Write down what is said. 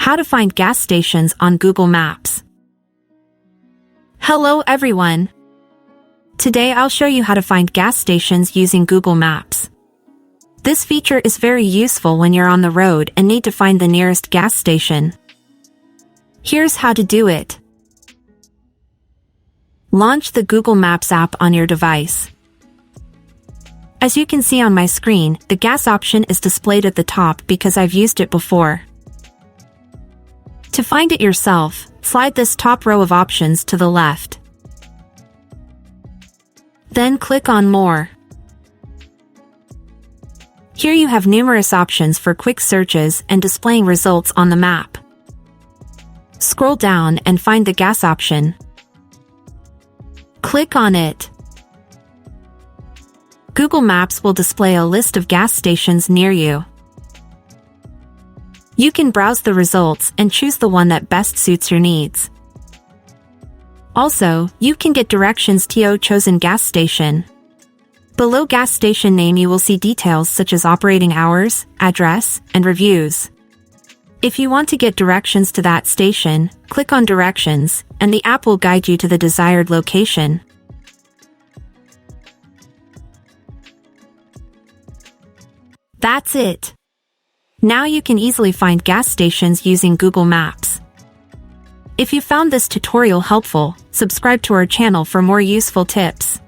How to find gas stations on Google Maps. Hello everyone! Today I'll show you how to find gas stations using Google Maps. This feature is very useful when you're on the road and need to find the nearest gas station. Here's how to do it. Launch the Google Maps app on your device. As you can see on my screen, the gas option is displayed at the top because I've used it before. To find it yourself, slide this top row of options to the left. Then click on More. Here you have numerous options for quick searches and displaying results on the map. Scroll down and find the gas option. Click on it. Google Maps will display a list of gas stations near you. You can browse the results and choose the one that best suits your needs. Also, you can get directions to your chosen gas station. Below gas station name you will see details such as operating hours, address, and reviews. If you want to get directions to that station, click on Directions, and the app will guide you to the desired location. That's it! Now you can easily find gas stations using Google Maps. If you found this tutorial helpful, subscribe to our channel for more useful tips.